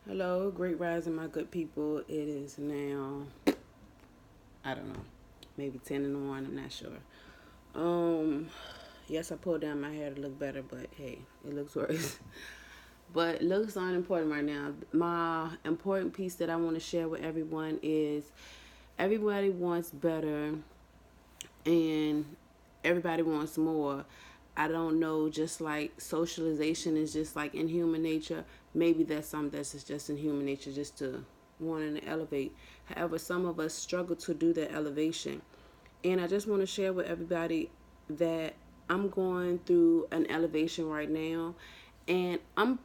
Hello, great rising, my good people. It is now, I don't know, maybe 10 in the morning, I'm not sure. Um, yes, I pulled down my hair to look better, but hey, it looks worse. But looks aren't important right now. My important piece that I want to share with everyone is everybody wants better and everybody wants more. I don't know, just like socialization is just like in human nature, maybe that's something that's just in human nature just to wanting to elevate. However, some of us struggle to do that elevation. And I just want to share with everybody that I'm going through an elevation right now and I'm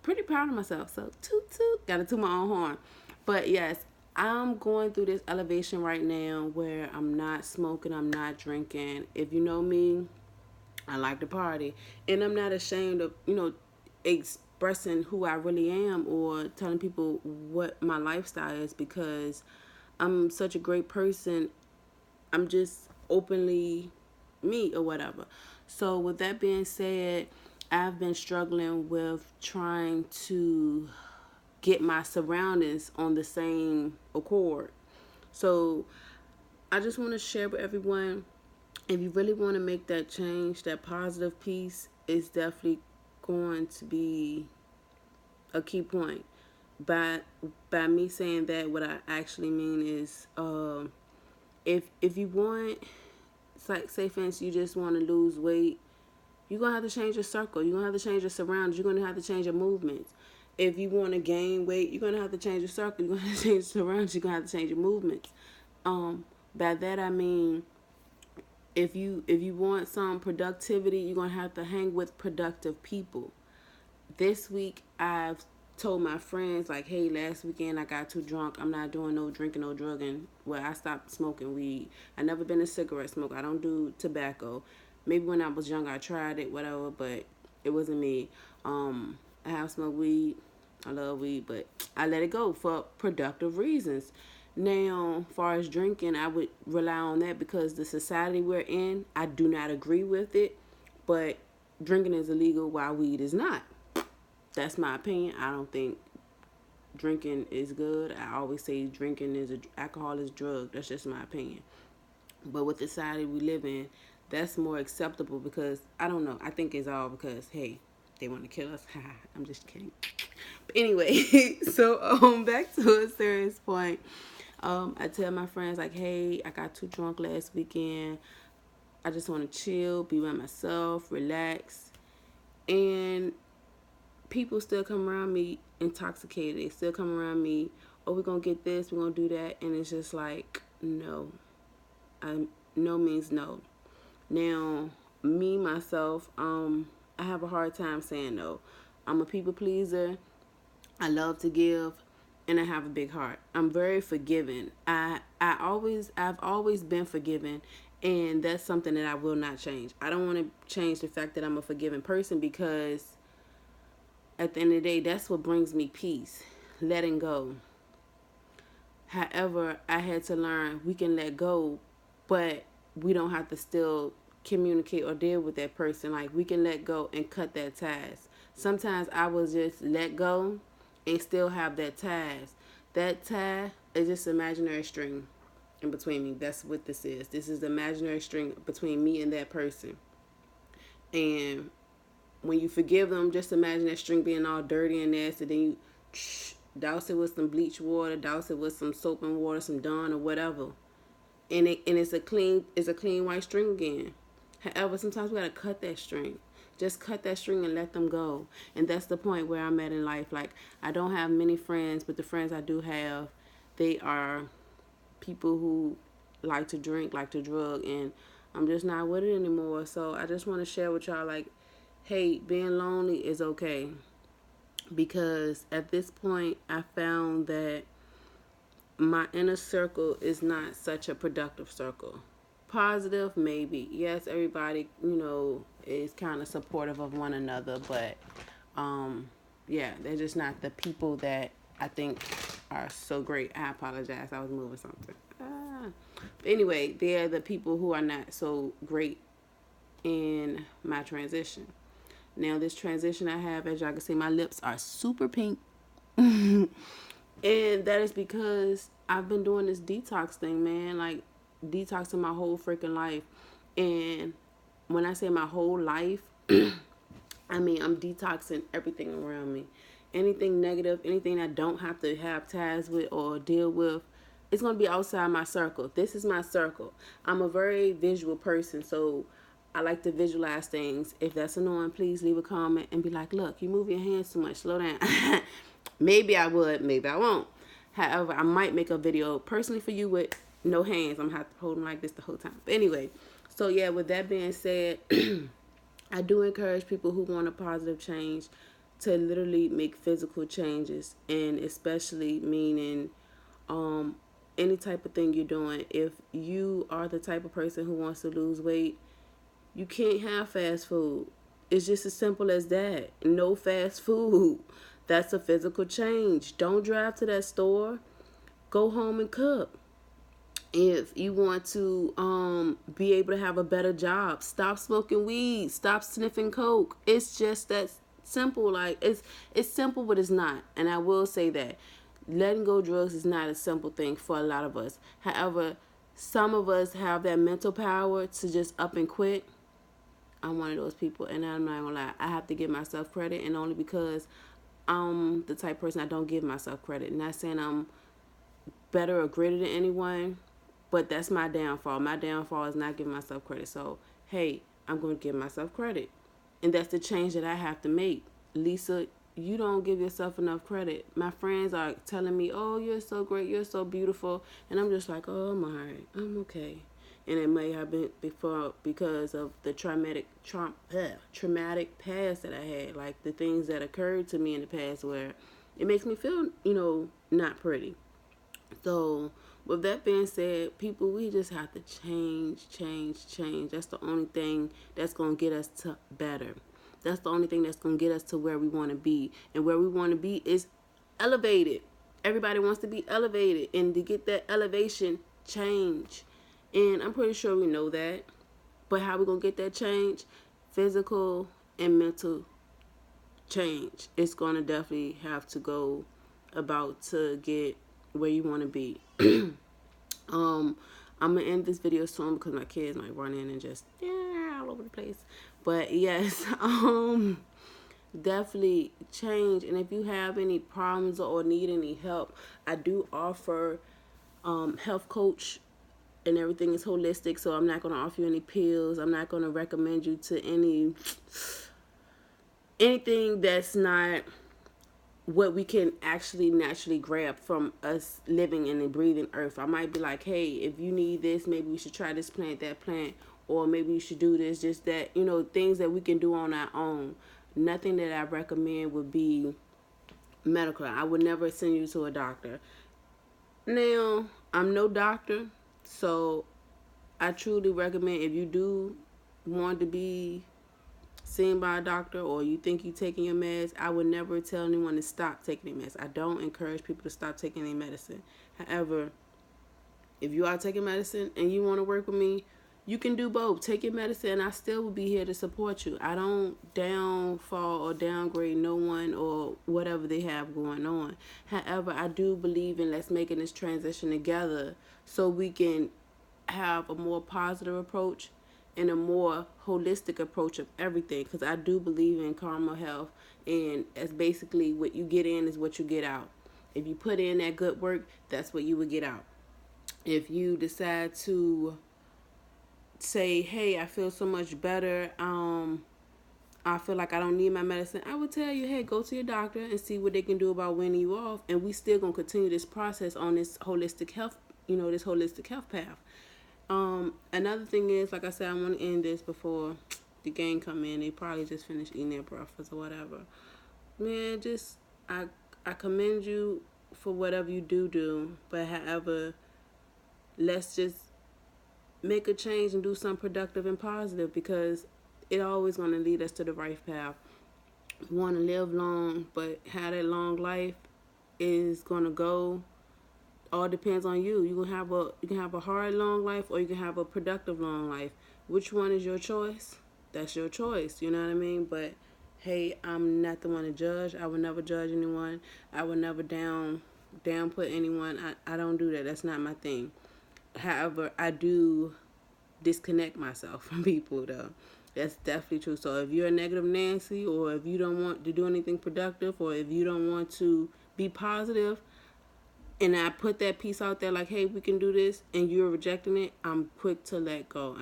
pretty proud of myself. So toot toot, gotta toot my own horn. But yes, I'm going through this elevation right now where I'm not smoking, I'm not drinking. If you know me, I like to party. And I'm not ashamed of, expressing who I really am or telling people what my lifestyle is because I'm such a great person. I'm just openly me or whatever. So with that being said, I've been struggling with trying to get my surroundings on the same accord. So I just want to share with everyone, if you really want to make that change, that positive piece is definitely going to be a key point. By by me saying that, what I actually mean is, if you want, it's like, say for instance, you just want to lose weight, you're gonna have to change your circle. You're gonna have to change your surroundings. You're gonna have to change your movements. If you want to gain weight, you're gonna have to change your circle. You're gonna have to change your surroundings. You're gonna have to change your movements. By that I mean, if you want some productivity, you're gonna have to hang with productive people. This week I've told my friends like, hey, last weekend I got too drunk. I'm not doing no drinking, no drugging. Well, I stopped smoking weed. I never been a cigarette smoker. I don't do tobacco. Maybe when I was young I tried it, whatever, but it wasn't me. I have smoked weed. I love weed, but I let it go for productive reasons. Now, as far as drinking, I would rely on that because the society we're in, I do not agree with it, but drinking is illegal while weed is not. That's my opinion. I don't think drinking is good. I always say drinking is alcohol is a drug. That's just my opinion. But with the society we live in, that's more acceptable because I don't know. I think it's all because hey, they want to kill us. I'm just kidding. But anyway, so back to a serious point. I tell my friends like, hey, I got too drunk last weekend. I just want to chill, be by myself, relax, and people still come around me intoxicated. They still come around me, oh, we're gonna get this, we're gonna do that, and it's just like, no. No means no. Now, me myself, I have a hard time saying no. I'm a people pleaser. I love to give, and I have a big heart. I'm very forgiving. I've always been forgiving, and that's something that I will not change. I don't want to change the fact that I'm a forgiving person because at the end of the day, that's what brings me peace, letting go. However, I had to learn we can let go, but we don't have to still communicate or deal with that person. Like, we can let go and cut that ties. Sometimes I will just let go and still have that ties. That tie is just imaginary string in between me. That's what this is. This is the imaginary string between me and that person. And when you forgive them, just imagine that string being all dirty and nasty. Then you douse it with some bleach water, douse it with some soap and water, some Dawn or whatever, and it's a clean white string again. However, sometimes we gotta cut that string. Just cut that string and let them go. And that's the point where I'm at in life. Like, I don't have many friends, but the friends I do have, they are people who like to drink, like to drug, and I'm just not with it anymore. So I just want to share with y'all, like, hey, being lonely is okay because at this point I found that my inner circle is not such a productive circle. Positive, maybe. Yes, everybody, is kind of supportive of one another, but yeah, they're just not the people that I think are so great. I apologize. I was moving something. But anyway, they're the people who are not so great in my transition. Now, this transition I have, as y'all can see, my lips are super pink. And that is because I've been doing this detox thing, man. Like, detoxing my whole freaking life. And when I say my whole life, I mean, I'm detoxing everything around me. Anything negative, anything I don't have to have ties with or deal with, it's going to be outside my circle. This is my circle. I'm a very visual person, so I like to visualize things. If that's annoying, please leave a comment and be like, look, you move your hands too much. Slow down. Maybe I would, maybe I won't. However, I might make a video personally for you with no hands. I'm going to have to hold them like this the whole time. But anyway, so yeah, with that being said, I do encourage people who want a positive change to literally make physical changes, and especially meaning any type of thing you're doing. If you are the type of person who wants to lose weight, you can't have fast food. It's just as simple as that. No fast food. That's a physical change. Don't drive to that store. Go home and cook. If you want to be able to have a better job, stop smoking weed, stop sniffing coke. It's just that simple. Like, it's simple, but it's not. And I will say that letting go of drugs is not a simple thing for a lot of us. However, some of us have that mental power to just up and quit. I'm one of those people, and I'm not gonna lie. I have to give myself credit, and only because I'm the type of person I don't give myself credit. Not saying I'm better or greater than anyone, but that's my downfall. My downfall is not giving myself credit. So, hey, I'm going to give myself credit. And that's the change that I have to make. Lisa, you don't give yourself enough credit. My friends are telling me, oh, you're so great, you're so beautiful. And I'm just like, oh, I'm all right, I'm okay. And it may have been before because of the traumatic past that I had, like the things that occurred to me in the past where it makes me feel, not pretty. So, with that being said, people, we just have to change. That's the only thing that's going to get us to better. That's the only thing that's going to get us to where we want to be. And where we want to be is elevated. Everybody wants to be elevated. And to get that elevation, change. And I'm pretty sure we know that. But how we going to get that change? Physical and mental change. It's going to definitely have to go about to get where you want to be. I'm gonna end this video soon because my kids might run in and just all over the place. But yes, definitely change. And if you have any problems or need any help, I do offer health coach, and everything is holistic. So I'm not gonna offer you any pills. I'm not gonna recommend you to anything that's not what we can actually naturally grab from us living in and breathing earth. I might be like, hey, if you need this, maybe we should try this plant, that plant, or maybe you should do this, just that, things that we can do on our own. Nothing that I recommend would be medical. I would never send you to a doctor. Now, I'm no doctor, so I truly recommend, if you do want to be seen by a doctor or you think you're taking your meds, I would never tell anyone to stop taking their meds. I don't encourage people to stop taking their medicine. However, if you are taking medicine and you want to work with me, you can do both. Take your medicine and I still will be here to support you. I don't downfall or downgrade no one or whatever they have going on. However, I do believe in let's making this transition together so we can have a more positive approach and a more holistic approach of everything, because I do believe in karma health, and it's basically what you get in is what you get out. If you put in that good work, that's what you would get out. If you decide to say, hey, I feel so much better, I feel like I don't need my medicine, I would tell you, hey, go to your doctor and see what they can do about weaning you off, and we still gonna continue this process on this holistic health, this holistic health path. Another thing is, like I said, I want to end this before the gang come in. They probably just finished eating their breakfast or whatever. Man, I commend you for whatever you do. But however, let's just make a change and do something productive and positive, because it always going to lead us to the right path. We want to live long, but how that long life is going to go all depends on you. You can have a hard long life, or you can have a productive long life. Which one is your choice? That's your choice. You know what I mean? But hey, I'm not the one to judge. I would never judge anyone. I would never down put anyone. I don't do that. That's not my thing. However, I do disconnect myself from people though. That's definitely true. So if you're a negative Nancy, or if you don't want to do anything productive, or if you don't want to be positive, and I put that piece out there like, hey, we can do this, and you're rejecting it, I'm quick to let go.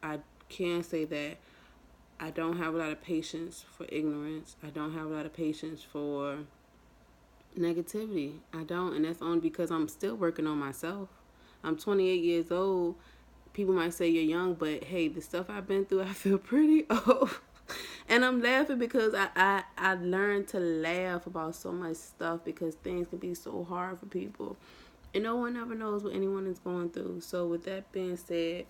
I can say that I don't have a lot of patience for ignorance. I don't have a lot of patience for negativity. I don't, and that's only because I'm still working on myself. I'm 28 years old. People might say you're young, but hey, the stuff I've been through, I feel pretty old. And I'm laughing because I learned to laugh about so much stuff, because things can be so hard for people. And no one ever knows what anyone is going through. So with that being said,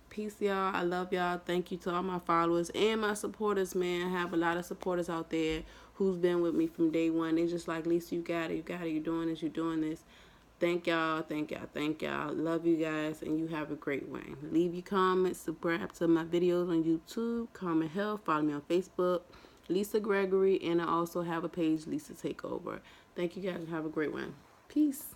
peace, y'all. I love y'all. Thank you to all my followers and my supporters, man. I have a lot of supporters out there who's been with me from day one. They're just like, Lisa, you got it. You got it. You're doing this. You're doing this. Thank y'all. Thank y'all. Thank y'all. Love you guys. And you have a great one. Leave your comments. Subscribe to my videos on YouTube. Comment Health. Follow me on Facebook. LaLisia Gregory. And I also have a page, Lisa Takeover. Thank you guys. Have a great one. Peace.